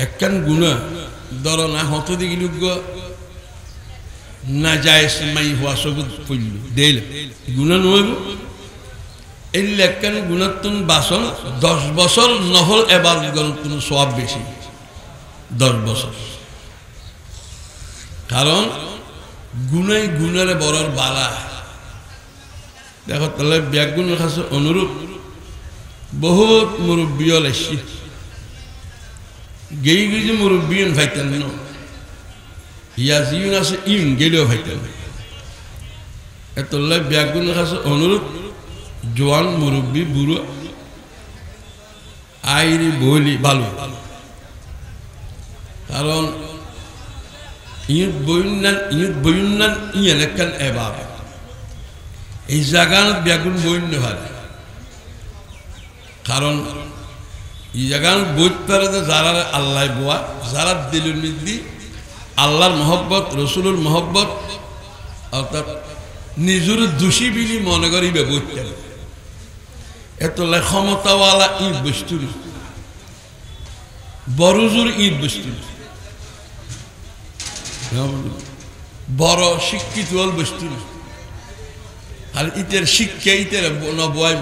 একখান গুণা ধরো না হত দিগিল না যায় মাই হওয়া সবুজ পড়ল দেল গুণা নইব এই একখান গুণাত্তন বাসন 10 বছর নহল এবার গল্পন সব বেশি 10 বছর কারণ গুণাই গুণারে বড়র বালা দেখো তাহলে ব্যাগুনের কাছে অনুরূপ বহুত মুরব্বীও লাইছি গেই গিয়ে মুরব্বীন ভাইতেন ন ইয়াজিউন আছে ইম গেলেও ভাইতেন এত ব্যাগুনের কাছে অনুরূপ জোয়ান মুরব্বী বুড়ো আইরি বলি ভালো কারণ ইয়ুত বইন্নান ইয়েন একখান এবার এই জায়গার ব্যাগুন বইন্য ভালো কারণ এই জায়গার বইত পারে যারা আল্লাহ বোয়া যারা দিলুর নিদি আল্লাহর মহব্বত রসুলের মহব্বত অর্থাৎ নিজের দোষী বিলি মনে করি বইত পারে এত ক্ষমতাওয়ালা ঈদ বস্তু বড়জোর ঈদ বস্তু বড় শিক্ষিত বস্তু আর ইতের শিক্ষা ইতের নবাই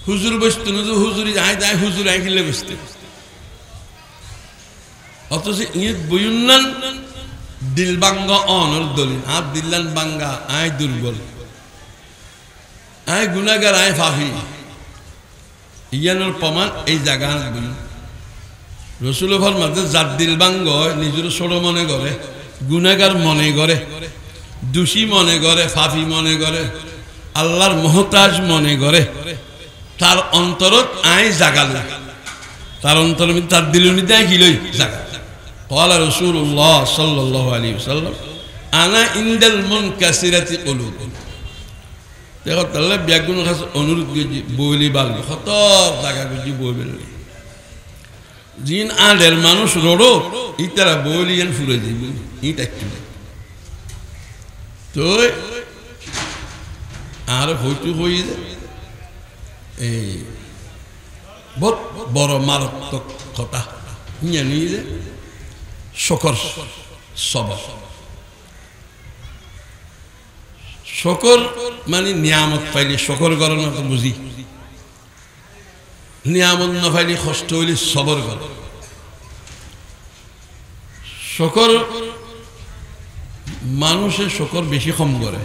হুজুর বস্তু না হুজুরি আয় দায় হুজুর আয় খেলে বসতে অথচ ঈদ বইন্নান দিল বাঙ্গা অনর দলিল আর দিল্লান বাঙ্গা আয় দুর্বল আয় গুনাগার আয় ফাফি ইয়ানোর প্রমাণ এই জায়গা বলি রসুল ফরমাতে যার দিল বাঙ্গ নিজের ছোট মনে করে গুনাগার মনে করে দোষী মনে করে ফাফি মনে করে আল্লাহর মহতাজ মনে করে তার অন্তরত আয় জাগাল তার অন্তর তার দিলনিতে আয় গিলই জাগা قال رسول الله صلى الله عليه وسلم انا عند المنكسرة قلوب দেখো তাহলে ব্যাগুন কাছে অনুরোধ করেছি বইলি বালবি কত জায়গা করছি বই বেরোলি জিন আলের মানুষ রোডো ইতারা বইলি যেন ফুরে যাইব ইট একটু তো আর হইতে হয়ে যায় এই বহুত বড় মারাত্মক কথা নিয়ে নিয়ে যায় শকর সবর শকর মানে নিয়ামত পাইলে শকর করার মতো বুঝি নিয়ামত না পাইলে কষ্ট হইলে সবর কর শকর মানুষের শকর বেশি কম করে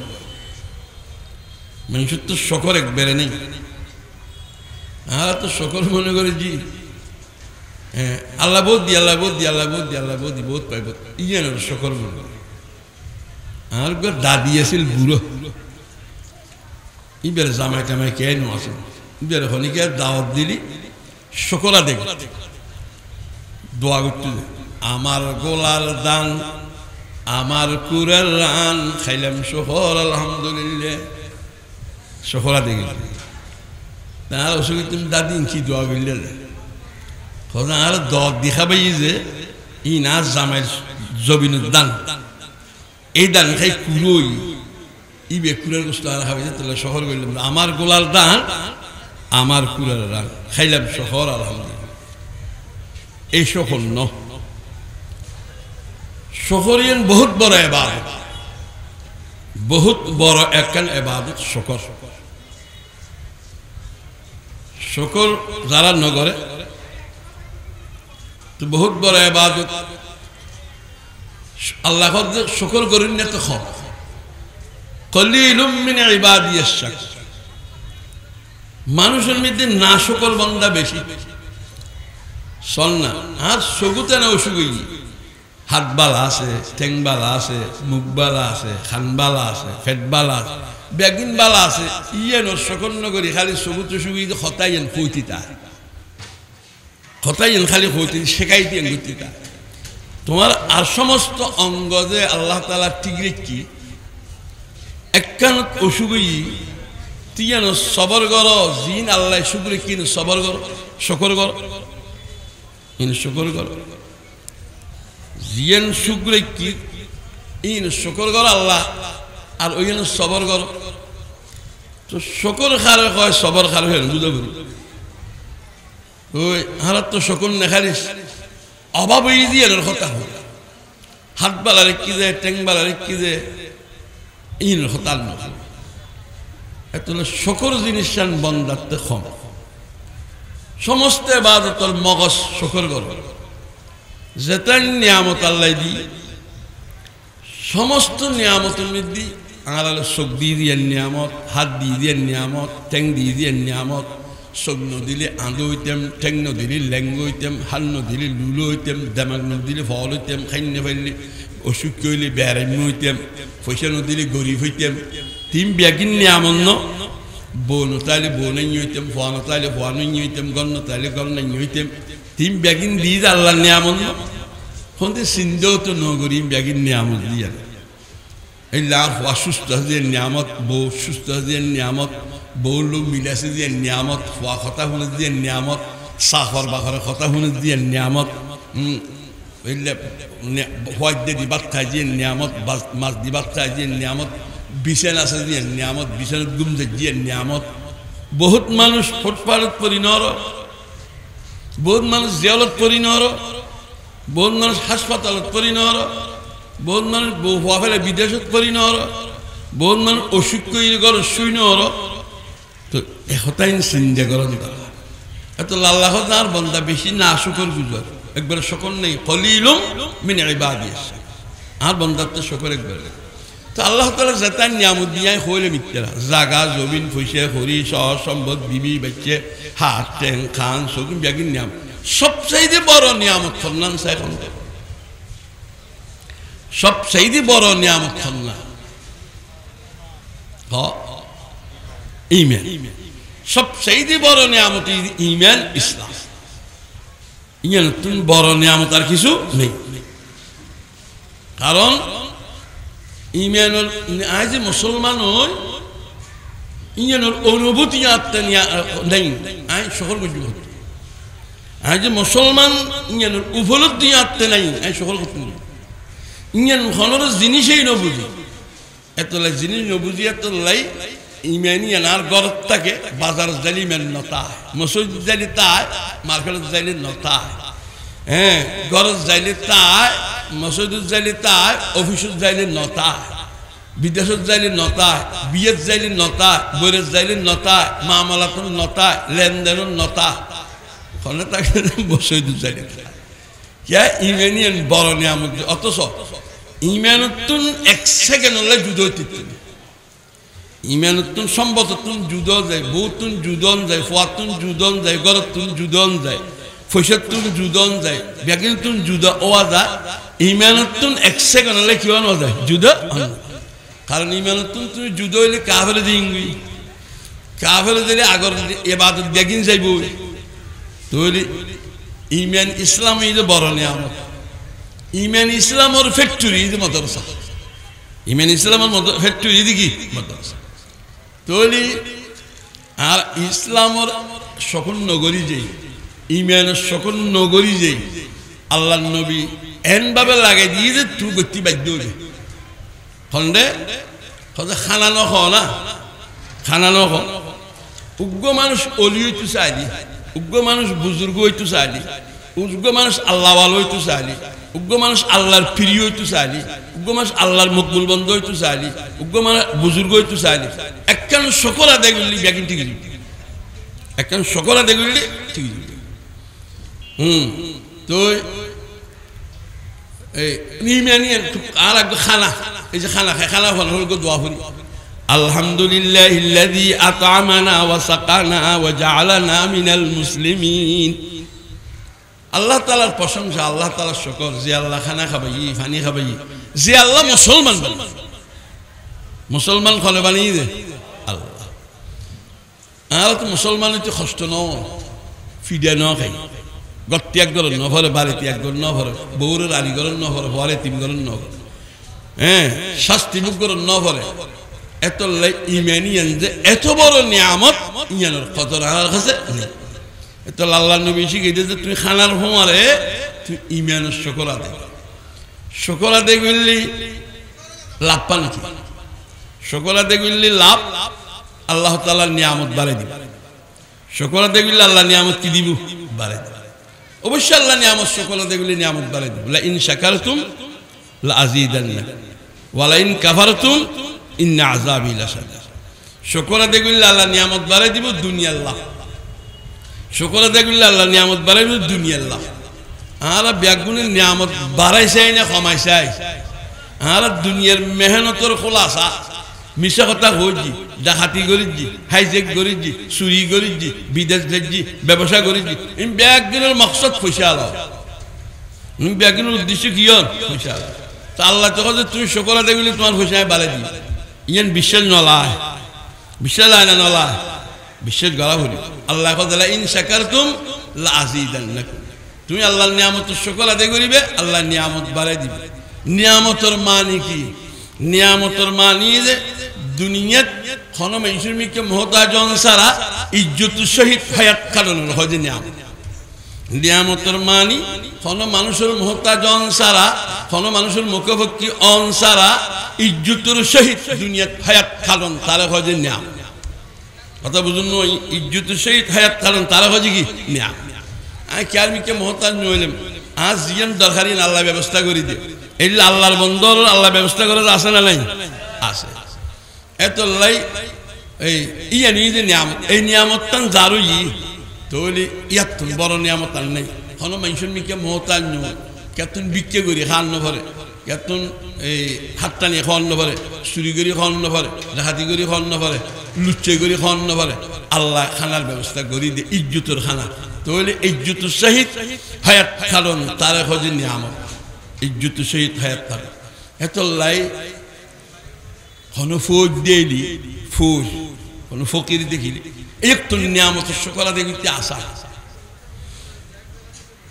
মানুষের তো শকর একবারে নেই আর তো শকর মনে করে জি হ্যাঁ আল্লাহ বোধ দি আল্লাহ বোধ দি আল্লাহ বোধ দি আল্লাহ বোধ দি বোধ পাইব ইয়ে শকর মনে করে আর দাদি আছিল বুড়ো ইবের জামাই টামাই কে নো আছে ইবের হনিকে দাওয়াত দিলি শকরা দেখ দোয়া করতে আমার গোলার দান আমার কুরের রান খাইলাম শহর আলহামদুলিল্লাহ শকরা দেখি তার অসুবিধা তুমি দাদি কি দোয়া করলে আর দোয়া দেখাবাই যে ই না জামাই জবিনের দান এই দান খাই কুড়োই ইবে কুড়ার গোষ্ঠ আর খাবি তাহলে শহর করলাম আমার গোলার দান আমার কুড়ার রান খাইলাম শহর আলহামদুলিল্লাহ এই শহর ন শহরিয়ান বহুত বড় এবাদত বহুত বড় একখান এবাদত শকর শকর যারা নগরে তো বহুত বড় এবাদত আল্লাহ শকর করেন না তো খব কলিলুম মিন ইবাদিয়াশ শাকর মানুষের মধ্যে না শকর বান্দা বেশি সন্না আর সগুতে না অসুগই হাত বালা আছে ঠ্যাং বালা আছে মুখ বালা আছে খান বালা আছে ফেট বালা আছে বেগিন বালা আছে ইয়েন শকর নগরী খালি সগুতে সুগি হতাইন কইতিতা হতাইন খালি কইতি শেখাইতে গতিতা তোমার আর সমস্ত অঙ্গ যে আল্লাহ তাআলা টিগরে কি একখান অসুগই তিয়ান সবর কর জিন আল্লাহ শুকরে কিন সবর কর শকর কর ইন শকর কর জিয়ান শুকরে কি ইন শকর কর আল্লাহ আর ওইন সবর কর তো শকর খারে কয় সবর খারে বুঝা বুঝি ওই হারাত তো শকুন নেখারিস অভাব হয়ে দিয়ে কথা হল হাত বালা রেখি যায় ট্যাং বালা রেখি যায় এই হতাল নয় এত শকর জিনিস বন্দাতে ক্ষম সমস্ত ইবাদতর মগজ শকর কর যেতান নিয়ামত আল্লাহ দি সমস্ত নিয়ামতের মধ্যে আর চোখ দিয়ে দিয়ে নিয়ামত হাত দিয়ে দিয়ে নিয়ামত ঠেং দিয়ে দিয়ে নিয়ামত চোখ নদিলে আঁদো হইতাম ঠেং নদিলে লেঙ্গ হইতাম হাত নদিলে লুলো হইতাম দেমাগ নদিলে ফল হইতাম খাইনে ফেললে অসুখ করলে বেড়াইম হইতাম পয়সা নদিলে গরিব হইতাম তিন ব্যাগিন নিয়ামত ন বউ নতাইলে বউ নাই হইতাম ফোয়া নতাইলে ফোয়া নই হইতাম গণ নতাইলে গণ নাই হইতাম তিন ব্যাগিন দিয়ে আল্লাহ নিয়ামত ন হতে চিন্তাও তো নগরী ব্যাগিন নিয়ামত দিয়ে এই লাভ হওয়া সুস্থ যে নিয়ামত বউ সুস্থ যে নিয়ামত বউ লোক মিলাছে যে নিয়ামত হওয়া কথা শুনে যে নিয়ামত চাহর বাখরে কথা শুনে যে নিয়ামত হোয়াইট দিয়ে দিবার খাই যে নিয়ামত মাছ দিবার খাই যে নিয়ামত বিছান আছে যে নিয়ামত বিছানত গুম যে নিয়ামত বহুত মানুষ ফুটপাথত পরি নর বহুত মানুষ জেলত পরি নর বহুত মানুষ হাসপাতালত পরি নর বহুত মানুষ বউ হওয়া ফেলে বিদেশত পরি নর বহুত মানুষ অসুখ করে ঘর শুই নর তো এটাই চিন্তা করেন এত আল্লাহ তার বন্দা বেশি না শুকর গুজর একবারে শকর নেই কলিলুম মিন ইবাদিস আর বন্দার তো শকর একবারে তো আল্লাহ তাআলা যেটা নিয়ামত দিয়াই হইলে মিত্রা জাগা জমিন পয়সা খড়ি শহর সম্পদ বিবি বাচ্চা হাত ট্যাং খান সকিন ব্যাগিন নিয়াম সবচাইতে বড় নিয়ামত খন্নান চাই খন্দ সবচাইতে বড় নিয়ামত খন্না ঈমান সবচাইতে বড় নিয়ামত ঈমান ইসলাম ইয়ান তুন বড় নিয়ামত আর কিছু নেই কারণ ঈমানুল আজ মুসলমান হই ইয়ানুল অনুভূতি আত্মা নেই আই সকল বুঝব আজ মুসলমান ইয়ানুল উপলব্ধি আত্মা নাই আই সকল করতে ইয়ান খনর জিনিসই নবুঝি এতলাই জিনিস নবুঝি এতলাই ইমানি আর গরত থাকে বাজার জালি মেন নতা মসজিদ জালি তাই মার্কেট জালি নতা হ্যাঁ গরজ জালি তাই মসজিদ জালি তাই অফিসত জালি নতা বিদেশত জালি নতা বিয়েত জালি নতা বইরের জালি নতা মামলাত নতা লেনদেন নতা খনে তাকে মসজিদ জালি क्या ইমানিয়ান বড় নিয়ামত অথচ ইমানতুন এক সেকেন্ড হলে যুদ্ধ হইতে ইমানতুন সম্পদতুন যুদ্ধ যায় বহুতুন যুদ্ধন যায় ফুয়াতুন যুদ্ধন যায় গরতুন যুদ্ধন যায় ফৈসাতুন যুদ্ধন যায় ব্যাগিনতুন যুদ্ধ ওয়া যায় ইমানতুন এক সেকেন্ড হলে কি হওয়া যায় যুদ্ধ কারণ ইমানতুন তুমি যুদ্ধ হইলে কাফেরে দিঙ্গি কাফেরে দিলে আগর ইবাদত ব্যাগিন যাইব তাহলে ইমান ইসলাম এই যে বড় নিয়ামত ইমান ইসলামের ফ্যাক্টরি এই যে মাদ্রাসা ইমান ইসলামের ফ্যাক্টরি দিকে মাদ্রাসা তাহলে আর ইসলামের সকল নগরী যেই ইমানের সকল নগরী যেই আল্লাহ নবী এনভাবে লাগাই দিয়ে যে তুই গতি বাধ্য হইবে খন্ডে খানা নখ না খানা নখ উগ্র মানুষ অলি হইতে চাইলি উগ্র মানুষ বুজুর্গ হইতে চাইলি উগ্র মানুষ আল্লাহওয়াল হইতে চাইলি উগ্র মানুষ আল্লাহর প্রিয় হইতে চাইলি উগ্র মানুষ আল্লাহর মকবুল বন্ধ হইতে চাইলি উগ্র মানুষ বুজুর্গ হইতে চাইলি একখান সকল আদায় করলি ব্যাগিন ঠিক একখান সকল আদায় করলি ঠিক তো আর এক খানা এই যে খানা খায় খানা ফল হল দোয়া করি আলহামদুলিল্লাহিল্লাযী আত'আমানা ওয়া সাকানা ওয়া জা'আলানা মিনাল মুসলিমিন আল্লাহ তাআলার প্রশংসা আল্লাহ তাআলার শুকর যে আল্লাহ খানা খাবাই পানি খাবাই যে আল্লাহ মুসলমান বানাই মুসলমান খলে বানিয়ে দে আল্লাহ আর তো মুসলমান তো কষ্ট ন ফিডা ন খাই গট ত্যাগ করেন ন ভরে বাড়ি ত্যাগ করেন ন ভরে বউরে রানী করেন ন ভরে ভরে তিন করেন ন ভরে হ্যাঁ শাস্তি মুখ করেন ন ভরে এত ইমানিয়ান যে এত বড় নিয়ামত ইয়ানোর কদর আমার কাছে নেই এত আল্লাহ নবী শিখিয়ে যে তুমি খানার হোমারে তুমি ইমানের শুকর আদায় করলি লাভ পান কি শুকর আদায় করলি লাভ আল্লাহ তাআলার নিয়ামত বাড়াই দিব শুকর আদায় করলে আল্লাহ নিয়ামত কি দিব বাড়াই দেব অবশ্যই আল্লাহ নিয়ামত শুকর আদায় করলে নিয়ামত বাড়াই দেব লা ইন শাকারতুম লা আযীদান্নাকুম ওয়া লা ইন কাফারতুম ইন্না আযাবি লাশাদীদ শুকর আদায় করলে আল্লাহ নিয়ামত বাড়াই দিব দুনিয়ার লাভ শুকর আদায় করলে আল্লাহ নিয়ামত বাড়াই দিব দুনিয়ার লাভ আর ব্যাগুনের নিয়ামত বাড়াইছে না কমাইছে আর দুনিয়ার মেহনতর খোলাসা মিশা কথা হইছি ডাকাতি করেছি হাইজেক করেছি চুরি করেছি বিদেশ দেখছি ব্যবসা করেছি ব্যাগুনের মকসদ পয়সা আলো ব্যাগুনের উদ্দেশ্য কি পয়সা আলো তা আল্লাহ তখন তুমি শুকর আদায় করলে তোমার পয়সায় বাড়াই দিই ইয়ান বিশ্বাস নলায় বিশ্বাস আয় না নলায় বিশ্বাস গলা বলি আল্লাহ কথা ইন শাকারতুম লা আযীদান্নাকুম তুমি আল্লাহর নিয়ামতের শুকর আদায় করিবে আল্লাহ নিয়ামত বাড়াই দিবে নিয়ামতের মানে কি নিয়ামতের মানে যে দুনিয়াত কোন মানুষের মিকে মুহতাজ অনসারা ইজ্জতের সহিত হায়াত কাটানোর হয় যে নিয়ামত নিয়ামতের মানে কোন মানুষের মুহতাজ অনসারা কোন মানুষের মুখভক্তি অনসারা ইজ্জতের সহিত দুনিয়াত হায়াত কাটান তারা হয় যে নিয়ামত কথা বুঝুন ইজ্জতের সহিত হায়াত কাটান তারা হয় যে কি নিয়ামত আমি কার মিকে মুহতাজ নইলাম আজ জিয়ান দরকারি আল্লাহ ব্যবস্থা করে দিয়ে এই আল্লাহর বন্দর আল্লাহ ব্যবস্থা করে আছে না নাই আছে এত লাই এই ইয়া নিয়ে যে নিয়ামত এই নিয়ামতটান যারও তাহলে ইয়াত বড় নিয়ামত আর নেই কোনো মানুষের মিকে মহতাজ নয় কেতন বিক্রি করি খাওয়ান নভরে কেতন এই হাত টানিয়ে খাওয়ান নভরে চুরি করি খাওয়ান নভরে ডাকাতি করি খাওয়ান নভরে লুচ্চে করি খাওয়ান নভরে আল্লাহ খানার ব্যবস্থা করি দিয়ে ইজ্জতের খানা তাহলে ইজ্জতের সহিত হায়াত খালন তার খোঁজে নিয়ামত ইজ্জতের সহিত হায়াত খালন এত লাই কোনো ফৌজ দিলি ফৌজ কোনো ফকির দেখিলি একটু নিয়ামতের শুকর আদায় করতে আসা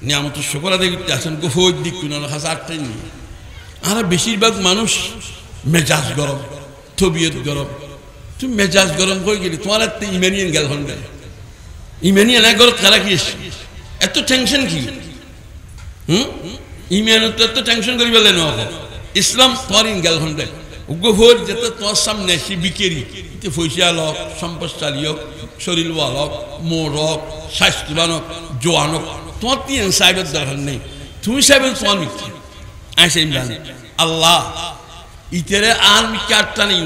নিয়ামতের শুকর আদায় করতে আসেন গো ফৌজ দিক কোনো খাস আটটাই নেই আর বেশিরভাগ মানুষ মেজাজ গরম তবিয়ত গরম তুমি মেজাজ গরম করে গেলি তোমার একটা ইমানিয়ান গার্লফ্রেন্ড ইমানিয়ান এক গরম খারাপ কি এত টেনশন কি ইমানত এত টেনশন করি বলে না ইসলাম তোমার গার্লফ্রেন্ড গোভর যেতে তোমার সামনে এসে বিকেরি পয়সা লোক সম্পদশালী হোক শরীরওয়াল হোক মোড় হোক স্বাস্থ্যবান হোক জোয়ান হোক তোমার তিন সাহেবের দরকার নেই তুমি সাহেবের তোমার মিথ্যে আইসে জানি আল্লাহ ইতারে আর মিথ্যে আটটা নেই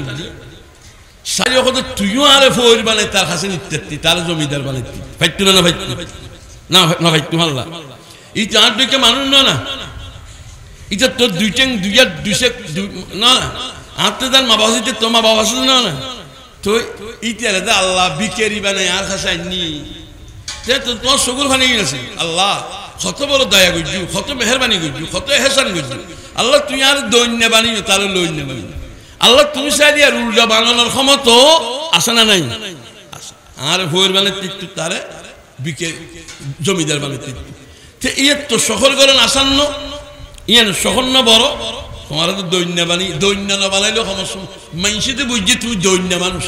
সারি কথা তুইও আরে ফৌর বানাই তার কাছে নিত্যি তার জমিদার বানাইতি ফাইটু না ফাইটু না না ফাইটু আল্লাহ এই চার দুইকে মানুষ না এটা তোর দুই টেং দুইশে না আত্মে তার মা বাবা তোর মা বাবা না না তো ইতিহারে আল্লাহ বিকেরি বানাই আর কাছে নি তোমার শকুর খানে গেছে আল্লাহ কত বড় দয়া করছু কত মেহরবানি করছু কত এহসান করছু আল্লাহ তুই আর দৈন্য বানিও তার লৈন্য বানিও আল্লাহ তুমি চাইলে আর উল্টা বানানোর ক্ষমতা আসে না নাই আর ভোর বানাই তিত্তু তারে বিকে জমিদার বানাই তিত্তু ইয়ে তো শহর করেন আসান্ন ইয়ান শহর না বড় তোমার তো দৈন্য বানি দৈন্য না বানাইলেও সমস্যা মানুষে বুঝছে তুমি দৈন্য মানুষ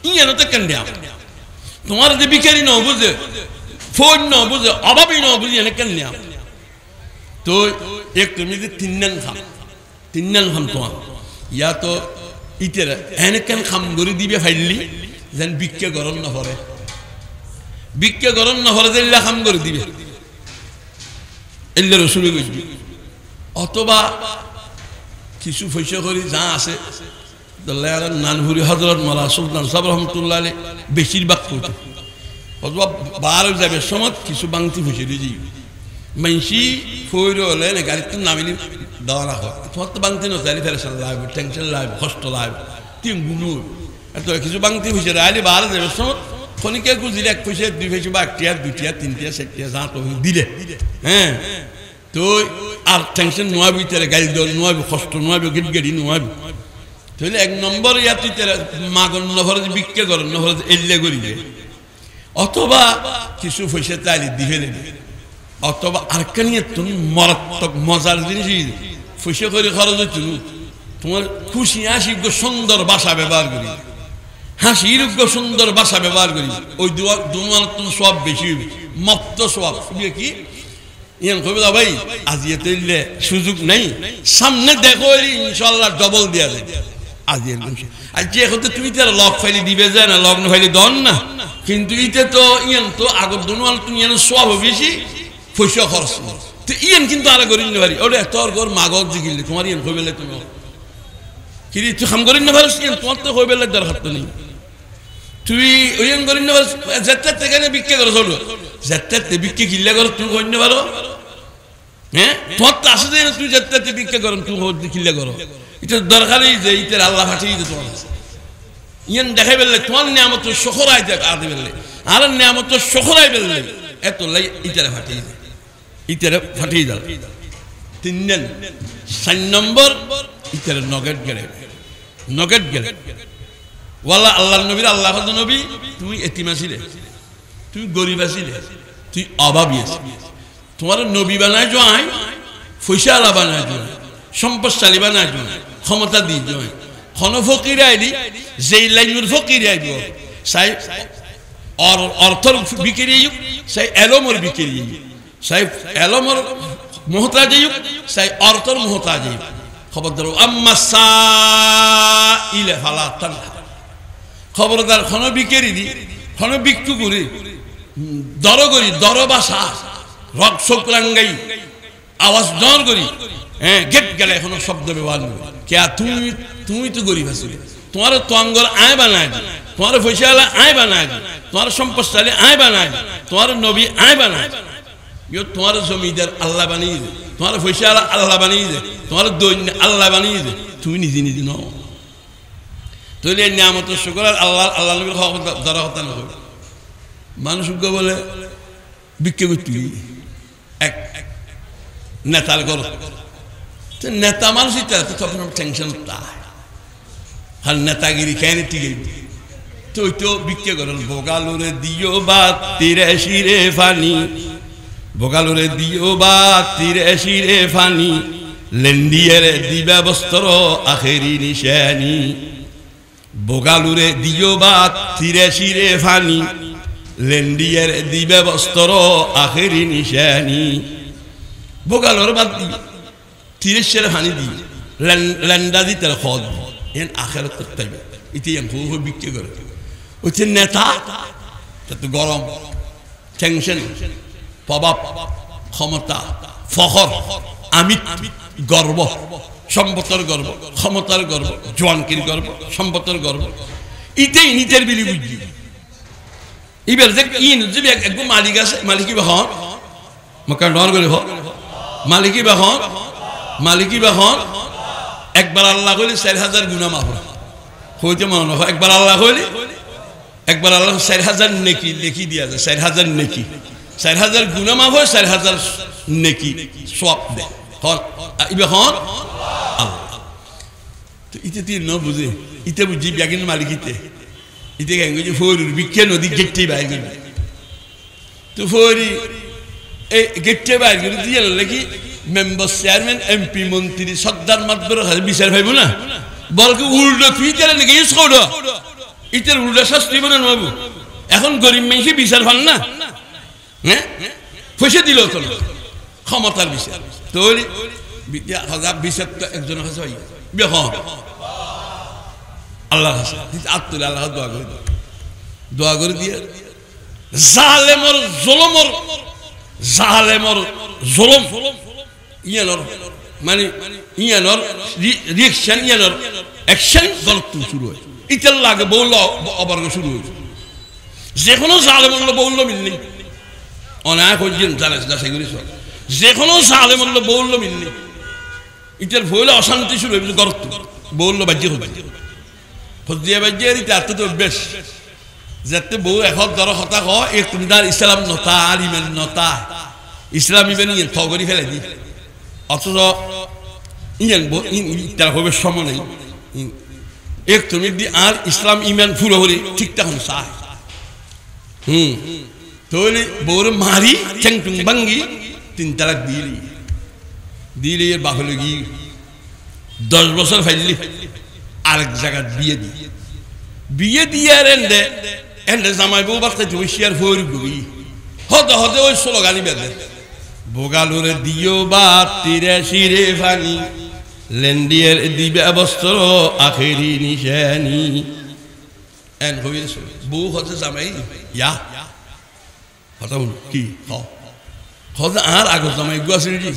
ইয়ান তো কেন তোমার যে বিকারি ন বুঝে ফোন ন বুঝে অভাবই ন বুঝে এনে কেন তো এক তুমি যে তিন খাম তোমার ইয়া তো ইতের এনে কেন খাম করে দিবে ফাইলি যেন বিক্ষে গরম না ভরে বিক্ষে গরম না ভরে দিলে খাম করে দিবে এলে রসুল বুঝবি অথবা কিছু পয়সা করি যা আছে নানহুরি হজরত মালা সুলতান সাহেব রহমতুল্লাহ আলী বেশিরভাগ করতো অথবা বার যাবে সময় কিছু বাংতি পয়সা দিয়ে যাই মাইসি ফৈর হলে না গাড়িতে নামিলি দেওয়া না হয় তোমার তো বাংতি নয় ফেরেশান লাগবে টেনশন লাগবে কষ্ট লাগবে তিন গুণ এত কিছু বাংতি পয়সা আলি বার যাবে সময় খনিকে গুজিলে এক পয়সা দুই পয়সা বা একটিয়া দুইটিয়া তিনটিয়া চারটিয়া যা তো দিলে হ্যাঁ তো আর টেনশন নোয়াবি তারা গাড়ি দেওয়া নোয়াবি কষ্ট নোয়াবি গেট গাড়ি নোয়াবি তাহলে এক নম্বর ইয়াতি তারা মাগন নহরে বিক্রি করেন নহরে এল্লে করিবে অথবা কিছু পয়সা তাইলে দিবে নেবে অথবা আরেকটা নিয়ে তুমি মারাত্মক মজার জিনিস পয়সা করে খরচ হচ্ছে তোমার খুশি হাসি সুন্দর ভাষা ব্যবহার করি হাসির সুন্দর ভাষা ব্যবহার করি ওই তোমার তো সব বেশি মপ্ত সব কি ইয়ান কবি ভাই আজি এতে সুযোগ নাই সামনে দেখো ইনশাল্লাহ ডবল দেওয়া যায় আজ এরকম আর যে হতে তুমি তার লক ফাইলি দিবে যায় না লগ্ন ফাইলি দন না কিন্তু ইতে তো ইয়ান তো আগর দনুয়াল তুমি ইয়ান সব বেশি পয়সা খরচ তো ইয়ান কিন্তু আর করিন না পারি ওরে তোর ঘর মাগর জিগিলে তোমার ইয়ান কইবেলে তুমি কিরি তুই খাম করিন না পারস ইয়ান তোমার তো কইবেলে দরকার তো নেই তুই ওয়ান করিন না পারস যেতে থেকে বিক্রি করছ হলো যেতে বিক্রি কিল্লা কর তুই কইন না পারো হ্যাঁ তোমার তো আসে না তুই যেতে বিক্রি কর তুই কিল্লা করো এটা দরকারই যে ইতের আল্লাহ পাঠিয়ে দিতে তোমার ইয়ান দেখাই বেললে তোমার নিয়ামত শখরাই দেখ আদি বেললে আর নিয়ামত শখরাই বেললে এত লাই ইতেরে ফাটিয়ে দেয় ইতেরে ফাটিয়ে দাও 3 নম্বর ইতেরে নগেট গেলে ওয়াল্লা আল্লাহর নবীর আল্লাহ নবী তুমি এতিম আছিলে তুমি গরিব আছিলে তুই অভাবী আছিলি তোমার নবী বানায় জয় পয়সা আলা বানায় জয় সম্পদশালী বানায় জয় ক্ষমতা দি জয় খন ফকির আইলি যেই লাইনের ফকির আইব সাই অর্থর বিক্রি সাই এলমর বিক্রি সাই এলমর মোহতাজ সাই অর্থর মোহতাজ খবরদার আম্মা সাইলে ফালা তানহা খবরদার খন বিক্রি দি খন বিক্রি করি দর বাসা রক শোকরাঙ্গাই আওয়াজ দর করি হ্যাঁ গেট গেলে এখনো শব্দ ব্যবহার নেই কে তুমি তো গরিব আছিলে তোমার তোয়াঙ্গর আয় বানায় তোমার পয়সাওয়ালা আয় বানায় তোমার সম্পদশালী আয় বানায় তোমার নবী আয় বানায় তোমার জমিদার আল্লাহ বানিয়ে দে তোমার পয়সাওয়ালা আল্লাহ বানিয়ে দে তোমার দৈন্য আল্লাহ বানিয়ে দে তুমি নিজে নও তৈরি নিয়ামত শুকর আল্লাহ নবীর ধরা হতা না মানুষ বলে বিক্রি করতে এক নেতার ঘর নেতা মানুষ তখন টেনশন আর নেতাগিরি কেন টিকে তুই তো বিক্রি করেন বোগালুরে দিও বা তীরে শিরে ফানি বোগালুরে দিও বা তীরে শিরে ফানি লেন্ডিয়ারে দিবা বস্ত্র আখেরি নিশানি বোগালুরে দিও বা তীরে শিরে ফানি লেন্ডিয়ারে দিবা বস্ত্র আখেরি নিশানি বোগালোর বাদ দি তিরিশের ফানি দি ল্যান্ডা দি তার খদ এন আখের করতে ইতি হু বিক্রি করে হচ্ছে নেতা তো গরম টেনশন প্রভাব ক্ষমতা ফখর আমি গর্ব সম্পদের গর্ব ক্ষমতার গর্ব জোয়ানকির গর্ব সম্পদের গর্ব ইতেই নিজের বিলি বুঝি এবার যে ইন যে একদম মালিক আছে মালিকি বা হন মক্কা ডর করে হোক মালিকি বাহন একবার আল্লাহ কইলে 4000 গুনাহ মাফ হইতে মনে হয় একবার আল্লাহ কইলে একবার আল্লাহ 4000 নেকি লিখি দিয়া যায় 4000 নেকি 4000 গুনাহ মাফ হয় 4000 নেকি সওয়াব দেয় হন ইবে হন আল্লাহ তো ইতে তুই ন বুঝে ইতে বুঝি ব্যাগিন মালিকিতে ইতে কেন যে ফোরুর বিখ্যাত নদী গেটটি বাইরে গেল তো ফোরি এই গেটে বাইরে গেল দিয়ে নাকি মেম্বার চেয়ারম্যান এমপি মন্ত্রী সর্দার মাতবর বিচার ভাইব না বলকে উল্টো তুই তারা নাকি ইউজ করো ইটার উল্টো শাস্তি বলে বাবু এখন গরিব মানুষই বিচার পান না হ্যাঁ পয়সা দিল তো ক্ষমতার বিচার তো বিচার তো একজনের কাছে হয় আল্লাহ আত্মলে আল্লাহ দোয়া করে দিয়ে জালেমর জুলুম ইয়ানর মানে ইয়ানর রিঅ্যাকশন ইয়ানর অ্যাকশন গলত শুরু হয় ইতার লাগে বউল অবর্গ শুরু হয়েছে যে কোনো জালেমর বউল মিলনি অনায় করছেন যাচাই করেছ যে কোনো জালেমর বউল মিলনি ইটার ভইলে অশান্তি শুরু হয়েছে গলত বউল বাজ্য হচ্ছে ফজিয়া বাজ্য ইতার তো বেশ যাতে বউ এখন ধর হতা হয় এই তুমিদার ইসলাম নতা আলিমের নতা ইসলাম ইবেন ইয়ে থগরি ফেলে দি অথচ ইয়েন তার হবে সময় নেই এক তুমি দি আর ইসলাম ইমান ফুরো হলে ঠিক তখন চায় তাহলে বউর মারি ঠেংটুং ভাঙ্গি 3 তালাক দিলি এর বাপ হলো গিয়ে 10 বছর ফাইলি আরেক জায়গায় বিয়ে দিয়ে এন্ডে জামাই বউ বাচ্চা তুই শেয়ার ফরি গুবি হতে ওই স্লোগানি বেঁধে বোগালুরে দিও বা তীরে শিরে ফানি লেন্ডিয়ের দিবে বস্ত্র আখেরি নিশানি এন হইছে বউ হচ্ছে জামাই ইয়া কথা বল কি হজ আর আগত জামাই গুয়াছিল জি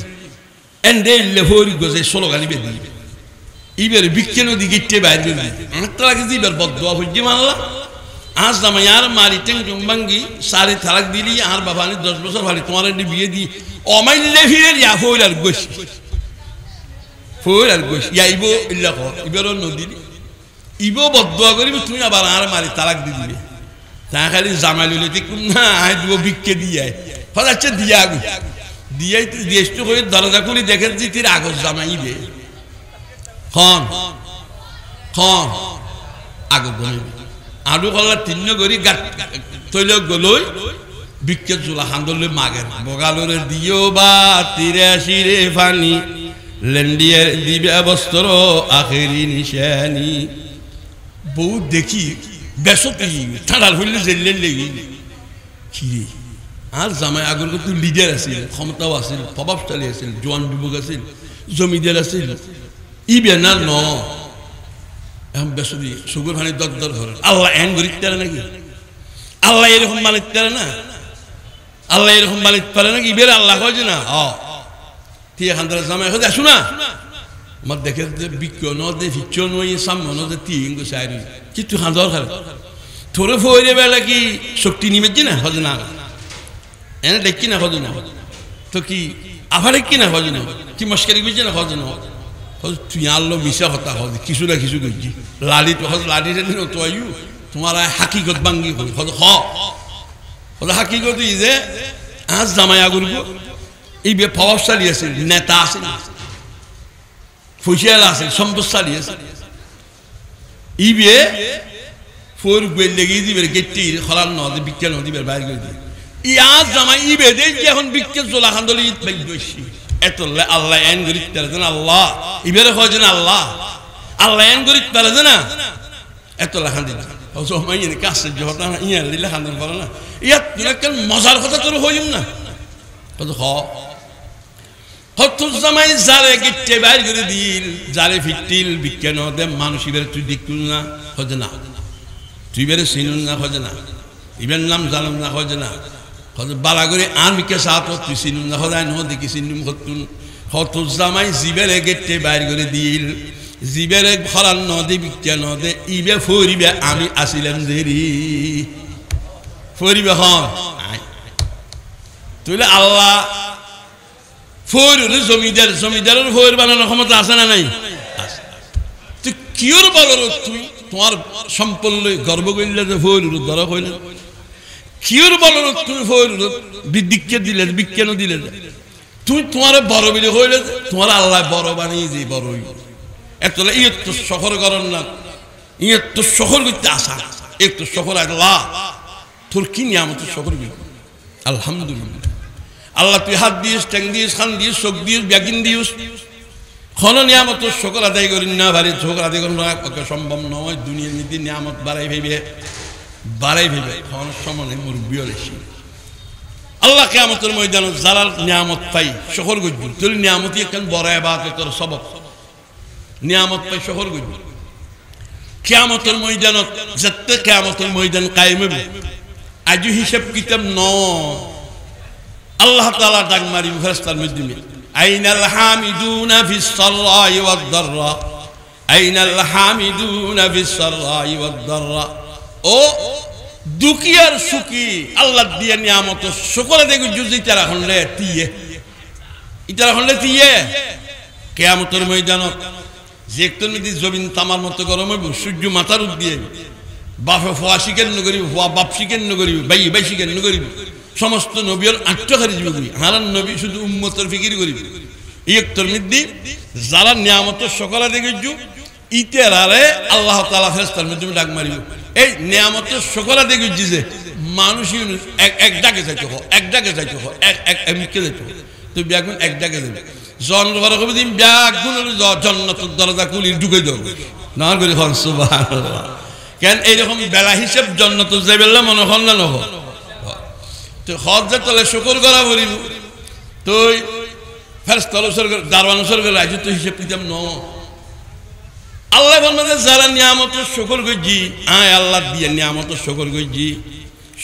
এন দে লেফরি গজে ষোলো গালি বেদি ইবের বিক্ষেন দিকে বাইরে আটটা লাগে দিবার বদুয়া হইছে মানলা আজ জামাই আর মারি টেং জম্বাঙ্গি সাড়ে তালাক দিলি আর বাবা 10 বছর ভালি তোমার বিয়ে দি অমাইলে ফিরে ইয়া হইল আর গছি ফোর আর গোস ইয়াইবো ইল্লা ক ইবেরও নদী ইবো বদুয়া করিবি তুমি আবার আর মারি তালাক দি দিবে তা খালি জামাই লইলে দেখুন না আই দিব বিক্কে দিয়ে ফলাচ্ছে দিয়া গো দিয়াই দেশটো করে দরজা খুলি দেখেন যে তির আগর জামাই দে খন খন আগর জামাই আলু কলা তিন্ন করি গাট তৈল গলই বিক্কে জোলা হান্দলে মাগের বগালরে দিও বা তীরে শিরে ফানি লেন্ডিয়ার দিবে বস্ত্র আখেরি নিশানি বউ দেখি বেসতি ঠান্ডার হইলে জেলে লেগে কি আর জামাই আগর কত লিডার আছিল ক্ষমতাও আছিল প্রভাবশালী আছিল জোয়ান যুবক আছিল জমিদার আছিল ই বেনার ন এখন বেসতি সুগুর ভানি দর ধরে আল্লাহ এন গরিব তারা নাকি আল্লাহ এরকম মালিক তারা না আল্লাহ এরকম মালিক পারে নাকি ইবের আল্লাহ কয় যে না ঠিক এখান থেকে জামাই হতে আসো না আমার দেখে বিক্ষ নদে ফিচ্ছ নই সামনে নদে তিন গো সাইরি কিন্তু খাঁদর খাবে থোড়ে ফইরে বেলা কি শক্তি নিমেছি না হজে না এনে দেখি না হজে না তো কি আফারে কি না হজে না কি মস্কারি করছি না হজে না হজ তুই আনলো মিশা হতা হজ কিছু না কিছু করছি লালি তো হজ লালি দিন তো আয়ু তোমার হাকিগত বাঙ্গি হজ হজ হজ হাকিগত ই যে আজ জামাই আগুরব এই বে প্রভাবশালী আছে নেতা আছে ফুসিয়াল আছে সম্পদশালী আছে ই বে ফোর গোল লেগে দিবে গেটটি খলার নদী বিজ্ঞান নদীবের বাইরে করে দিয়ে ই আজ জামাই ই বে দেখ এখন বিজ্ঞান জোলা খান্দলে ঈদ বাইক বেশি এত আল্লাহ এন গরিব তারা জানা আল্লাহ ইবেরে হয় যেন আল্লাহ আল্লাহ এন গরিব তারা জানা এত লেখান দিন জমাই এনে কাছে জহতা না ইয়া দিলে খান পারে না ইয়াত কেন মজার কথা তোর হইম না কত হত জামাই জারে গিটে বাইর করে দিল জারে ফিটিল বিজ্ঞান দে মানুষ ইবেরে তুই দেখুন না হজে না তুই বেরে চিনুন না হজে না ইবের নাম জানুন না হজে না হজ বালা করে আন বিকে সাথ তুই চিনুন না হদায় ন দেখি চিনুম হতুন হত জামাই জিবেরে গিটে বাইর করে দিল জিবেরে খরান নদী বিজ্ঞান দে ইবে ফরিবে আমি আসিলাম দেরি ফরিবে হন তুইলে আল্লাহ ফোর জমিদার জমিদারের ফোর বানানোর ক্ষমতা আছে না নাই তুই কিয়র বলর তুই তোমার সম্পন্ন গর্ব করলে যে ফোর ধরা হইলে কিয়র বলর তুমি ফোর বিদ্যুৎকে দিলে বিজ্ঞানও দিলে তুই তোমার বড় বিলে হইলে তোমার আল্লাহ বড় বানিয়ে যে বড় এত ইয়ে তো শহর করেন না ইয়ে তো শহর করতে আসা একটু শহর আল্লাহ তোর কি নিয়ামত শহর আলহামদুলিল্লাহ আল্লাহ তুই হাত দিস ট্যাং দিস খান দিস চোখ দিস ব্যাগিন দিস খন নিয়ামত সকল আদায় করি না ভারী সকল আদায় করি না সম্ভব নয় দুনিয়ার নীতি নিয়ামত বাড়াই ভেবে খন সমানে মুরব্বী রেসি আল্লাহ কিয়ামতের ময়দানে জালাল নিয়ামত পাই সকল গজবুল তোর নিয়ামতই একখান বড় ইবাদতের সবক নিয়ামত পাই সকল গজবুল কিয়ামতের ময়দানত যেতে কিয়ামতের ময়দান কায়েম হবে আজও হিসাব কিতাব ন আল্লাহ তাআলা ডাক মারি ফেরেশতার মাধ্যমে আইনাল হামিদুনা ফিস সাররাই ওয়াদ দাররা আইনাল হামিদুনা ফিস সাররাই ওয়াদ দাররা ও দুঃখী আর সুখী আল্লাহ দিয়ে নিয়ামত শুকর দেখো যদি তারা হলে তিয়ে ইতারা হলে তিয়ে কিয়ামতের ময়দানত যে একটু যদি জমিন তামার মতো গরম হইব সূর্য মাথার উঠ দিয়ে বাপে ফোয়া শিকেন নগরিব ফোয়া বাপ শিকেন নগরিব বাই বাই শিকেন নগরিব সমস্ত নবীর আত্মহারি জীবী হারান নবী শুধু উম্মতের ফিকির করিব ইয়ক্তর মধ্যে যারা নিয়ামত সকলা দেখেছু ইতেরারে আল্লাহ তাআলা ফেরেশতার মাধ্যমে ডাক মারিব এই নিয়ামত সকলা দেখেছি যে মানুষ এক ডাকে যাইতে হয় এক ডাকে যাইতে হয় এক এমকে যাইতে হয় তুই ব্যাগুন এক ডাকে যাবে জন ঘরে কবি দিন ব্যাগুন জান্নাতের দরজা খুলি ঢুকে দেব না করে হন সুবহানাল্লাহ কেন এইরকম বেলা হিসাব জান্নাত যাইবেলা মনে হল না নহ তো হজ তলে শুকর করা বলিব তুই ফেরেশতা অনুসরণ করে দারওয়ান অনুসরণ করে রাজি তো হিসেব কিতাব ন আল্লাহ বলতে যারা নিয়ামতের শুকর করছি আয় আল্লাহ দিয়ে নিয়ামতের শুকর করছি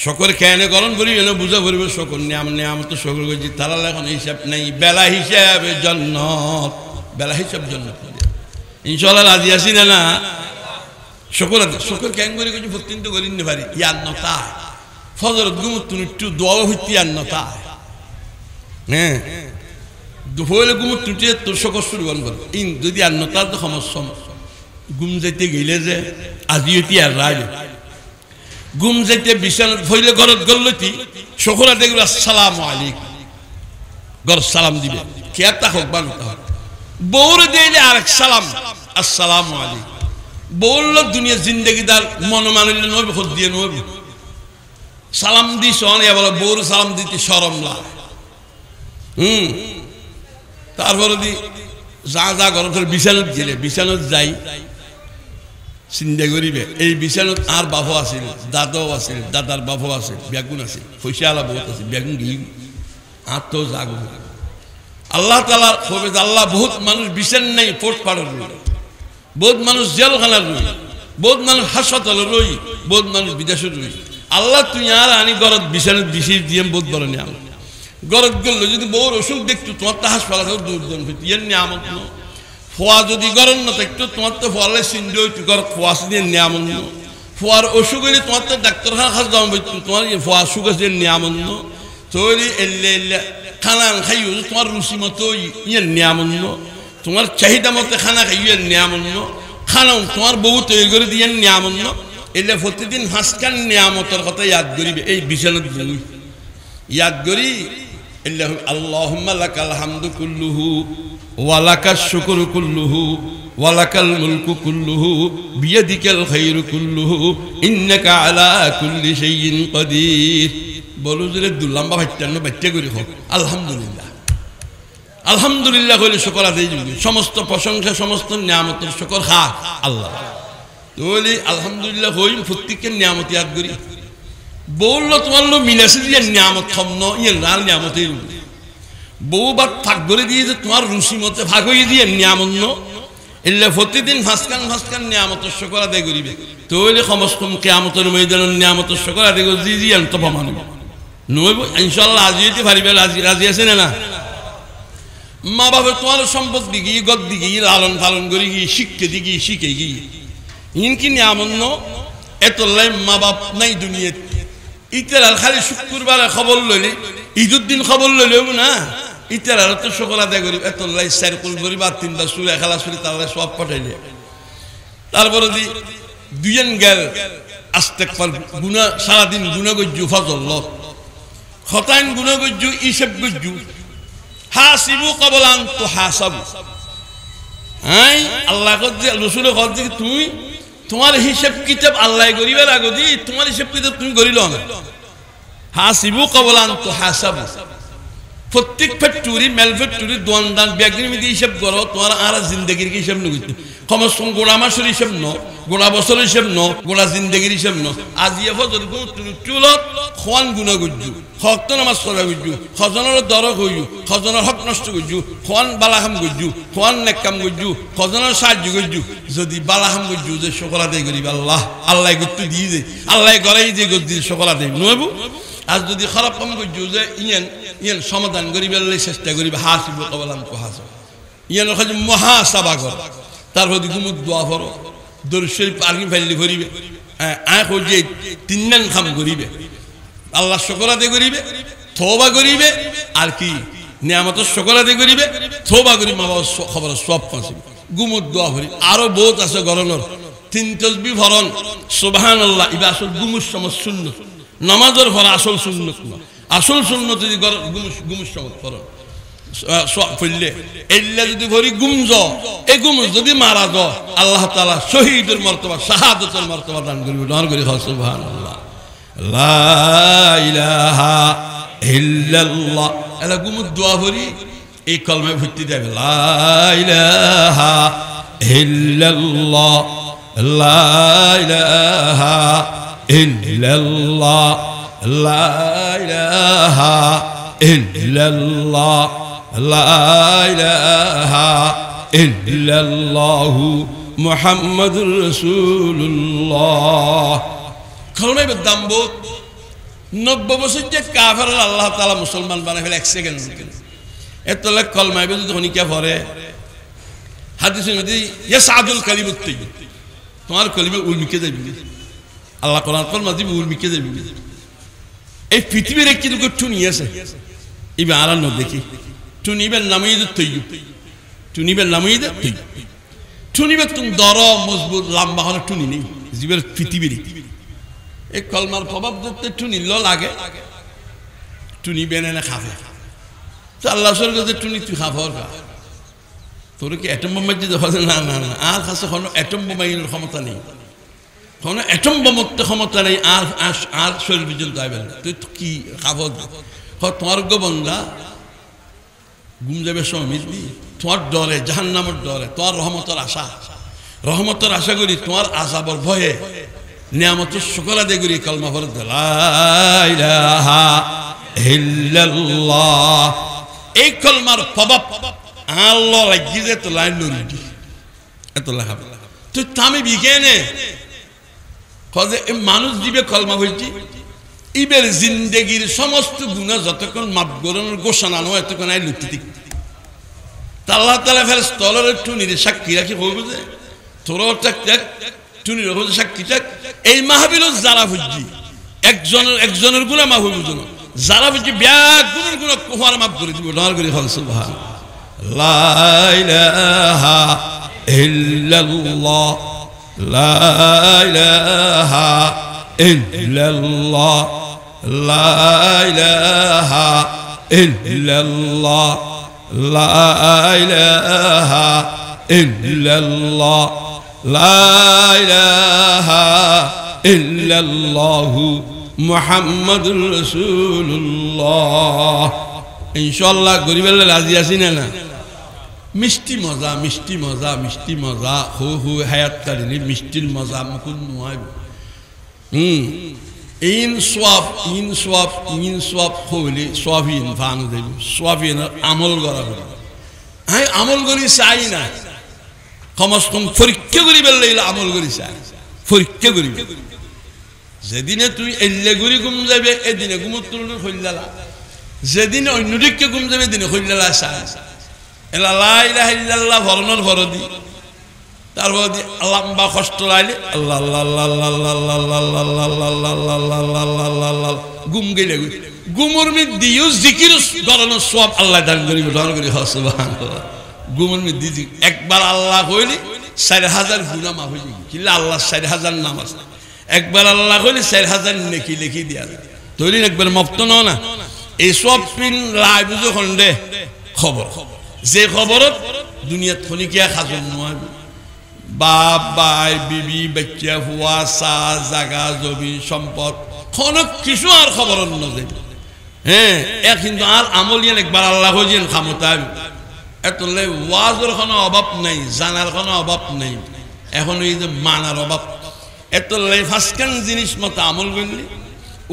শুকর কেন করণ করি এনে বুঝা পড়বে শুকর নিয়ামতের শুকর করছি তারা এখন হিসাব নেই বেলা হিসাবে জান্নাত বেলা হিসাব জান্নাত ইনশাআল্লাহ রাজি আছি না শুকর শুকর কেন করে করছি প্রত্যন্ত করি নি পারি ইয়ার নতা ফজরত গুমুত একটু দোয়া হইতে ইয়ার নতা হ্যাঁ দুপুরে গুমুত টুটিয়ে তোর শুকর শুরু করবো ইন যদি আর নতার তো সমস্যা গুম যাইতে গেলে যে আজি এটি আর রায় গুম যাইতে বিছানাত ভইলে ঘরত গল্লতি শুকরা দেখবে আসসালামু আলাইকুম ঘর সালাম দিবে কেতা হোক বানতা হোক বউরে দিলে আরেক সালাম আসসালামু আলাইকুম বউল দুনিয়া জিন্দেগিদার মন মানিলে নয় খোদ দিয়ে নয় সালাম দিস অনে বলে বউর সালাম দিতে শরম লাগে তারপরে দি যা যা ঘর বিছানাত গেলে বিছানাত যাই চিন্তা করিবে এই বিছানাত আর বাপও আছিল দাদাও আছিল দাদার বাপও আছিল বেগুন আছিল পয়সা আলা বহুত আছে বেগুন গিয়ে আর তো জাগো আল্লাহ তাআলা হবে আল্লাহ বহুত মানুষ বিছান নাই পোট পাড়ের রই বহুত মানুষ জেলখানার রই বহুত মানুষ হাসপাতালের রই বহুত মানুষ বিদেশের রই আল্লাহ তুই আর আনি গরত বিছানাত বিছিয়ে দিয়ে বহুত বড় নিয়াম গরত গেল যদি বউর অসুখ দেখতো তোমার তো হাসপাতাল দূরজন হইতো এর নিয়ামত ন ফোয়া যদি গরম না থাকতো তোমার তো ফোয়ালে সিন্ধু হইতো গরত ফোয়া দিয়ে নিয়ামত ন ফোয়ার অসুখ হইলে তোমার তো ডাক্তারখানা খাস দাম হইতো তোমার ফোয়া অসুখ আছে নিয়ামত ন তৈরি এলে এলে খানা খাইও তোমার রুচি মতো ইয়ের নিয়ামত ন তোমার চাহিদা মতো খানা খাইও নিয়ামত ন খানাও তোমার বউ তৈরি করে দিয়ে নিয়ামত ন এলে প্রতিদিন হাসকান নিয়ামতের কথা ইয়াদ করিবে এই বিছানাত বই ইয়াদ করি আল্লাহুম্মা লাকাল হামদু কুল্লুহু ওয়া লাকাশ শুকরু কুল্লুহু ওয়া লাকাল মুলকু কুল্লুহু বিয়াদিকাল খায়রু কুল্লুহু ইন্নাকা আলা কুল্লি শাইইন কাদির বলো যে দুল্লাম্বা ভাইটান্ন বাচ্চা করি হোক আলহামদুলিল্লাহ আলহামদুলিল্লাহ কইলে শুকর আদায় করবে সমস্ত প্রশংসা সমস্ত নিয়ামতের শুকর খা আল্লাহ তাহলে আলহামদুলিল্লাহ হই প্রত্যেকের নিয়ামত ইয়াদ করি বললো তোমার লো মিলাসে দিয়ে নিয়ামত খম ন ইয়ে লাল নিয়ামতের বউ বা ভাগ করে দিয়ে যে তোমার রুচি মতে ভাগ হয়ে দিয়ে নিয়ামত ন এলে প্রতিদিন ফাঁসকান নিয়ামতের শুকর আদায় করিবে তাহলে সমস্ত কিয়ামতের ময়দানের নিয়ামতের শুকর আদায় করে জি আন্ত মানব নইব ইনশাআল্লাহ আজি হইতে পারিবে রাজি আছে না মা বাবা তোমার সম্পদ দিগি গদ দিগি লালন পালন করি গিয়ে শিক্ষা দিগি শিখে গিয়ে ইনকি নিয়ামত ন এত লাই মা বাপ নাই দুনিয়া ইতার খালি শুক্রবারে খবর লইলে ঈদের দিন খবর লইলেও না ইতার তো শুকর আদায় করি এত লাই সাইকেল করি বা তিনটা চুলে খেলা চুরি তার সব পাঠাইলে তারপরে দি দুইজন গেল আস্তে গুণা সারাদিন গুণা গজ্জু ফজল হতাইন গুণা গজ্জু ইসব গজ্জু হাসিবু ক্বাবলা আন তুহাসাবু আই আল্লাহ কদ্দি রাসূল কদ্দি তুমি তোমার হিসাব কিতাব আল্লাহ করিবার আগে দি তোমার হিসাব কিতাব তুমি করিল না হাসিবু ক্বাবলা আন তুহাসাবু প্রত্যেক ফ্যাক্টরি মেল ফ্যাক্টরি দোয়ানদান ব্যাগের মধ্যে হিসাব করো তোমার আর জিন্দগির হিসাব নগিত সমস্ত গোড়া মাসের হিসাব ন গোড়া বছর হিসাব ন গোড়া জিন্দগির হিসাব ন আজি ফজর চুলত খোয়ান গুণা গজ্জু হক তো নামাজ করা গজ্জু খজনের দরক হইজু খজনের হক নষ্ট গজ্জু খোয়ান বালাহাম গজ্জু খোয়ান নেকাম গজ্জু খজনের সাহায্য গজ্জু যদি বালাহাম গজ্জু যে সকলা দেয় করিবে আল্লাহ আল্লাহ গুত্তু দিয়ে দে আল্লাহ গড়াই যে গজ্জি সকলা দেয় নইবু আর যদি খারাপ কাম গজ্জু যে ইয়ান সমাধান করিবার চেষ্টা করিবে হাসিবু ক্বাবলা আন তুহাসাবু ইয়ান খালি মুহাসাবা কর তারপর ঘুমুক দোয়া করো দরুদ শরীফ পার্কিং ফাইলি করিবে আয় যে তিনজন কাম করিবে আল্লাহ শুকর আদায় করিবে তওবা করিবে আর কি নিয়ামতের শুকর আদায় করিবে তওবা করি মা বাবার খবর সব পাঁচি ঘুমুক দোয়া করি আরো বহুত আছে গরনের তিন তাসবিহ ফরন সুবহানাল্লাহ ইবা আসল ঘুমুর সময় সুন্নত নামাজের ফর আসল সুন্নত না আসল সুন্নত যদি ঘুমুর সময় ফরন ফেললে এল্লা যদি ভরি গুমজ এই গুমজ যদি মারা য আল্লাহ তাআলা শহীদের মর্তবা শাহাদাতের মর্তবা দান করবে দান করে সুবহানাল্লাহ লা ইলাহা ইল্লাল্লাহ এলা গুমজ দোয়া ভরি এই কলমে ভর্তি দেবে লা ইলাহা ইল্লাল্লাহ লা ইলাহা ইল্লাল্লাহ লা ইলাহা ইল্লাল্লাহ লা ইলাহা ইল্লাল্লাহু মুহাম্মাদুর রাসূলুল্লাহ। কলমা দাম বহুত 90 বছর যে কাফের আল্লাহ তাআলা মুসলমান বানায় ফেলে 1 সেকেন্ড এত লাখ কলমা যদি হনিকা পড়ে হাদিসের মধ্যে ইয়াসাদুল কালিমুত তাইয়্যিব তোমার কলিমা উলমিকে যাবে আল্লাহ কোরআন কলমা দিবে উলমিকে যাবে। এই পৃথিবীর একটি দুটো টুনি আছে ইবে আর ন দেখি টুনিবের নামই তৈয়্যিব টুনিবের নামই তৈয়্যিব টুনিবের তুমি দর মজবুত লম্বা হলে টুনি নেই জীবের পৃথিবীর এই কলমার প্রভাব ধরতে টুনি লাগে টুনি বেনে না খাবে তো আল্লাহ কাছে টুনি তুই খাফর খা তোর কি অ্যাটম বোমা যদি না না না আর কাছে কোনো অ্যাটম বোমাইনের ক্ষমতা নেই কোনো অ্যাটম বোমার ক্ষমতা নেই আর আর শরীর পর্যন্ত আসবে না তুই কি খাবো তোমার গোবন্ধা ঘুম যাবে সমিত তোমার ডরে জাহান্নামের ডরে তোমার রহমতের আশা করি তোমার আযাবের ভয়ে নিয়ামতের শুকর আদায় করি কলমা পড়তে লা ইলাহা ইল্লাল্লাহ। এই কলমার প্রভাব আল্লাহ লাগিয়ে যে তো লাইন লড়ি এত লেখা তুই থামি বিজ্ঞানে মানুষ দিবে কলমা বলছি ইবের জিন্দেগির সমস্ত গুণা যতক্ষণ মাপ গরনের ঘোষণা নয় এতক্ষণ আই লুটি আল্লাহ তাআলা ফের স্থলের টুনির সাক্ষী রাখি হইব যে তোরও টুনির সাক্ষী থাক এই মাহবিল যারা বুঝছি একজনের গুণা মাফ হইব না যারা বুঝছি ব্যাগ গুণের গুণা কোহার মাফ করে দিব ডর করে ফল সুবহান লা ইলাহা ইল্লাল্লাহ লা ইলাহা ইল্লাল্লাহ লা ইলাহা ইল্লাল্লাহ লা ইলাহা ইল্লাল্লাহ লা ইলাহা ইল্লাল্লাহু মুহাম্মাদুর রাসূলুল্লাহ। ইনশাআল্লাহ গরিবের রাজি আছি না মিষ্টি মজা মিষ্টি মজা মিষ্টি মজা হু হু হায়াত কারিনি মিষ্টির মজা মুকুন নয় ইন সোয়াব হইলে সোয়াবিন ফান দেব সোয়াবিন আমল করা হবে হ্যাঁ আমল করি চাই না কমস কম পরীক্ষা করি বেললে আমল করি চাই পরীক্ষা করি যেদিনে তুই এল্লে ঘুরি ঘুম যাবে এদিনে ঘুমত তুললে হইলালা যেদিনে অন্য দিককে ঘুম যাবে দিনে হইলালা চাই এলা লা ইলাহা ইল্লাল্লাহ ভরণের ভরদি তারপর লম্বা কষ্ট লাইলে আল্লাহ আল্লাহ আল্লাহ আল্লাহ আল্লাহ গুম গেলে গুমর মধ্যে জিকির করানোর সব আল্লাহ দান করিব দান করি সুবহানাল্লাহ। গুমর মধ্যে একবার আল্লাহ হইলে 4000 গুনাহ মাফ হয়ে যাবে কিল্লা আল্লাহ 4000 নাম আছে একবার আল্লাহ হইলে 4000 নেকি লিখি দিয়া তৈরি একবার মুক্ত না এই সব পিন লাই বুঝো খন্ডে খবর যে খবরত দুনিয়াত খনিকিয়া খাজন নয় বাপ ভাই বিবি বাচ্চা ফুয়া চা জাগা জমি সম্পদ কোনো কিছু আর খবর নজে হ্যাঁ এ কিন্তু আর আমলিয়ান একবার আল্লাহ হইছেন ক্ষমতা এত ওয়াজের কোনো অভাব নাই জানার কোনো অভাব নাই এখন এই যে মানার অভাব এত ফাঁসকান জিনিস মতো আমল করলে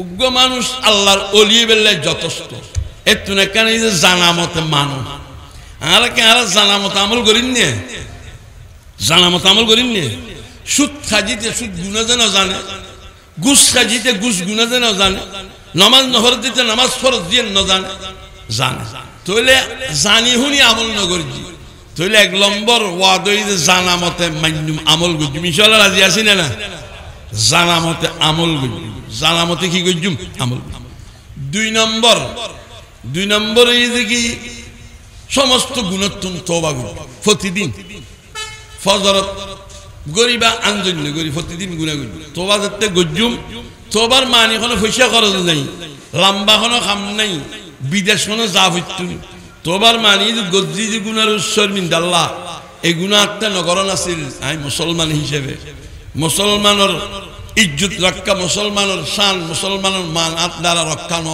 উগ্র মানুষ আল্লাহর অলিয়ে বেললে যথেষ্ট এত না কেন এই যে জানা মতে মানুষ আর কে আর জানা মতো আমল করিন নে জানা মতো আমল করিন নে সুদ খাজিতে সুদ গুণা যেন জানে ঘুষ খাজিতে ঘুষ গুণা যেন জানে নামাজ নহর দিতে নামাজ ফরজ দিয়ে ন জানে জানে তইলে জানি শুনি আমল নগর তইলে 1 নম্বর ওয়াদ হইছে জানা মতে মান্যম আমল করছি ইনশাআল্লাহ রাজি আছি না জানা মতে আমল করছি জানা মতে কি করছুম আমল 2 নম্বর এই যে কি সমস্ত গুণাত্ম তওবা করি প্রতিদিন ফজরত গরিবা আঞ্জন্য করি প্রতিদিন গুনাহ করি তওবা করতে গজুম তওবার মানে কোনো পয়সা খরচ নাই লম্বা কোনো কাম নাই বিদেশ কোনো যা হইতো তওবার মানে যে গজ্জি যে গুনার শর্মিন্দা আল্লাহ এই গুনাহটা নগরণ আছিল আই মুসলমান হিসেবে মুসলমানের ইজ্জত রক্ষা মুসলমানের শান মুসলমানের মান দ্বারা রক্ষা ন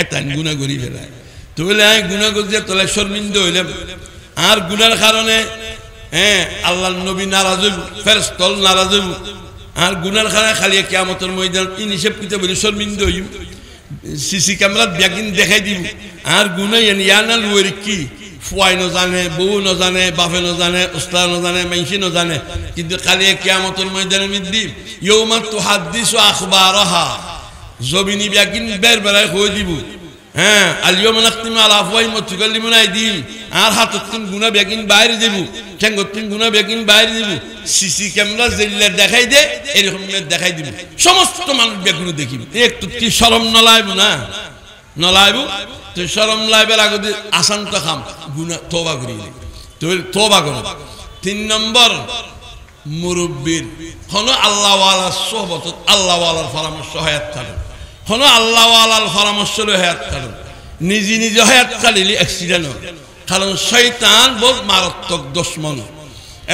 এটা গুনাহ করি ফেলায় তইলে আই গুনাহ গজ্জি তলে শর্মিন্দা হইলাম আর গুনার কারণে হ্যাঁ আল্লাহর নবী নারাজ হইব ফেরেশতা নারাজ হইব আর গুনার কারণে খালি কিয়ামতের ময়দান ইন হিসাব কিতাব বলি শর্মিন্দা হইব সিসি ক্যামেরা ব্যাগিন দেখাই দিব আর গুনাই ইয়ানা লুয়ের কি ফুয়াই ন জানে বউ ন জানে বাপে ন জানে উস্তাদ ন জানে মাইসি ন জানে কিন্তু কালি কিয়ামতের ময়দানে মিদ্দি ইয়াউমা তুহাদ্দিসু আখবারাহা জবিনি ব্যাগিন বের হয়ে দিব হ্যাঁ আলিয়াউমা নাখতিমু আলা আফওয়াহিহিম ওয়া তুকাল্লিমুনা আইদিহিম আর হাততুন গুনাহ ব্যাগিন বাইরে দেব ঠ্যাঙ্গতুন গুনাহ ব্যাগিন বাইরে দেব সিসি ক্যামেরা জেলে দেখাই দে এরকম দেখাই দিব সমস্ত মানুষ ব্যাগুলো দেখিব একটু কি শরম নলাইব না নলাইব তো শরম লাইবের আগে আসান তো খাম গুনাহ তওবা করি তো তওবা করো 3 নম্বর মুরব্বির হলো আল্লাহ ওয়ালা সোহবত আল্লাহ ওয়ালার পরামর্শ হায়াত থাকে হলো আল্লাহ ওয়ালার পরামর্শ লয়ে হায়াত থাকে নিজে নিজে হায়াত কালিলি অ্যাক্সিডেন্ট হয় কারণ শয়তান বহুত মারাত্মক দুশমন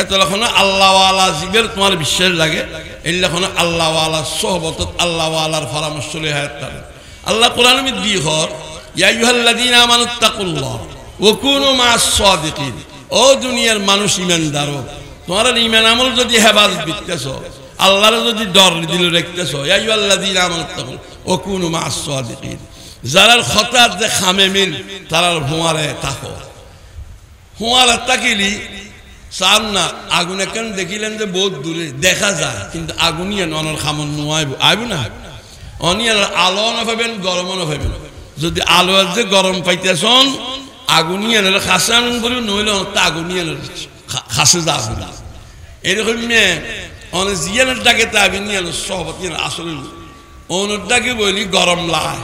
এত লক্ষণ আল্লাহ ওয়ালা জীবের তোমার বিশ্বাস লাগে এই লক্ষণ আল্লাহ ওয়ালা সোহবত আল্লাহ ওয়ালার পরামর্শ লয়ে হায়াত থাকে আল্লাহ কোরআনে দি হর ইয়া আইয়ুহাল্লাযীনা আমানুত্তাকুল্লাহ ওয়া কুনু মা'আস সাদিকিন ও দুনিয়ার মানুষ ঈমানদার তোমার ঈমান আমল যদি হেফাজত করতেছো আল্লাহর যদি ডর দিল রাখতেছো ইয়া আইয়ুহাল্লাযীনা আমানুত্তাকুল্লাহ ওয়া কুনু মা'আস সাদিকিন যারা খতাত যে খামে মিল তারার হুঁয়ারে থাকো হুঁয়ারে তাকিলি চান না আগুন এখন দেখিলেন যে বহুত দূরে দেখা যায় কিন্তু আগুনিয়া ননের খামন নোয়াইব আইব না অনিয়ার আলো না পাবেন গরমও না পাবেন যদি আলো যে গরম পাইতেছন আগুনিয়ানের খাসান করি নইলে তা আগুনিয়ানের খাসে যা আগুন এরকম অনেক জিয়ানের ডাকে তা আগুনিয়ানের সহবতীর আসলে অনেক ডাকে বলি গরম লায়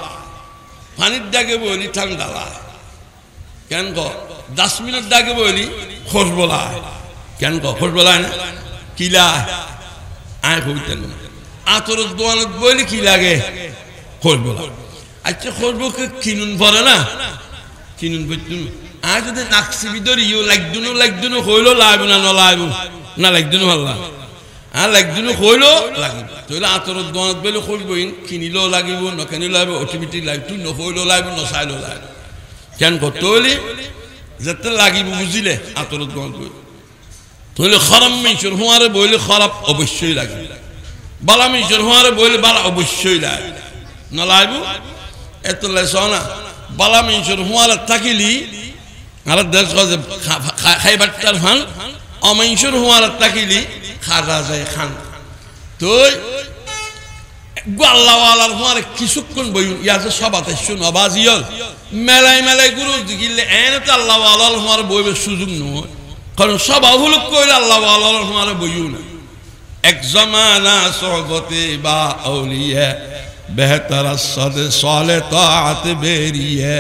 পানির ডাকে বলি ঠান্ডা লায় কেন ক ডাস্টবিনের ডাকে বলি খুশবু লায় কেন ক খুশবু লায় না কি লায় আয় কইতেন আতরের দোয়ানত বলি কি লাগে খুশবু লায় আচ্ছা খুশবুকে কিনুন পরে না কিনুন বইতুন আয় যদি নাকসি ভিতর ইউ লাগদুনো হইলো লাইব না নলাইব না লাগদুনো ভাল্লা আর লাগদুনো হইলো লাগিব তাহলে আতরের দোয়ানত বলি খুশবুইন কিনিলেও লাগিব নকিনিলেও লাগিব অটোমেটিক লাগিব তুই নহইলেও লাগিব নচাইলেও লাগিব কেন কতলি যেতে লাগিব বুঝিলে আতরের দোয়ানত বই তাহলে খারাপ মিশর হুঁয়ারে বইলে খারাপ অবশ্যই লাগবে বালা মিশর হুঁয়ারে বইলে বালা অবশ্যই লাগে নলাইব এত লেসনা বালা মিশর হুঁয়ারে থাকিলি আর দেশ গজে খাইবারটার খান অমিশর হুঁয়ারে থাকিলি খাজা যায় খান তুই আল্লাহ ওয়ালার হুঁয়ারে কিছুক্ষণ বই ইয়াছে সবাতে শুন অবাজিয়ল মেলাই গুরু দিলে এনে তো আল্লাহ ওয়ালার হুঁয়ারে বইবে সুযোগ নয় কারণ সবা হুলুক কইলে আল্লাহ ওয়ালার হুঁয়ারে বইও না এক জমানা সোহবতে বা আউলিয়া বেহতর সদ সালে তাআত বেরিয়ে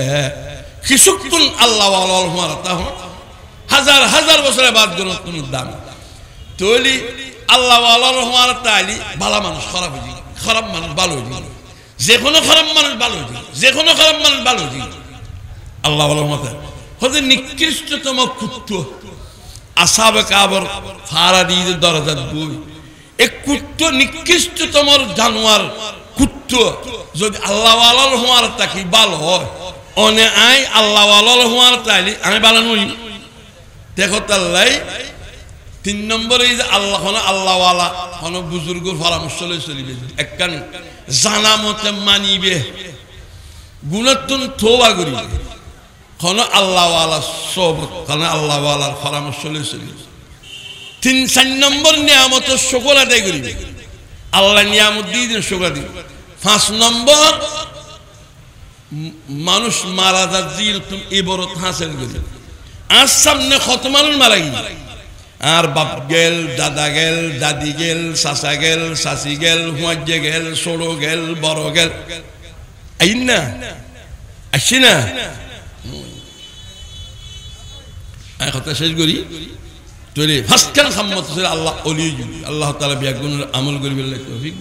কিছুক্ষণ আল্লাহ ওয়ালার হুঁয়ারে তা হাজার বছরের বাদ গুলো কোনো দাম তৈলি আল্লাহ ওয়ালার হুঁয়ারে তাইলি ভালো মানুষ খারাপ হয়ে যায় খারাপ মানুষ ভালো হয়ে যায় যে কোনো খারাপ মানুষ ভালো হয়ে যায় যে কোনো খারাপ মানুষ ভালো হয়ে যায় আল্লাহ ওয়ালার মতে হতে নিকৃষ্টতম কুত্ত আসাবে কাবর ফারাদির দরজাত বই এক কুত্ত নিকৃষ্টতম জানোয়ার কুত্ত যদি আল্লাহ ওয়ালার হুঁয়ারে তাকি ভালো হয় অনে আই আল্লাহ ওয়ালার হুঁয়ারে তাইলি আমি ভালো নই দেখো তাল্লাই 3 নম্বরে যে আল্লাহ আল্লাহ ওয়ালা কোন বুজুর্গর পরামর্শ লই চলিবে একখান জানা মতে মানিবে গুণাতুন তওবা করিবে কোন আল্লাহ ওয়ালা সবত কোন আল্লাহ ওয়ালার পরামর্শ লই চলিবে 4 নম্বর নিয়ামত শুকর আদায় করিবে আল্লাহ নিয়ামত দিয়ে দিন শুকর দিবে 5 নম্বর মানুষ মারা যার তুমি ইবারত হাসিল করিবে আর সামনে কত মানুষ মারা গেল আর বাপ গেল দাদা গেল দাদি গেল চাচা গেল চাচি গেল হুঁয়াজে গেল ছোড়ো গেল বড় গেল আইন না আসছি না কথা শেষ করি তৈরি ফার্স্ট খান সম্মত আল্লাহ অলি আল্লাহ তাআলা বিয়াগুনের আমল করিবে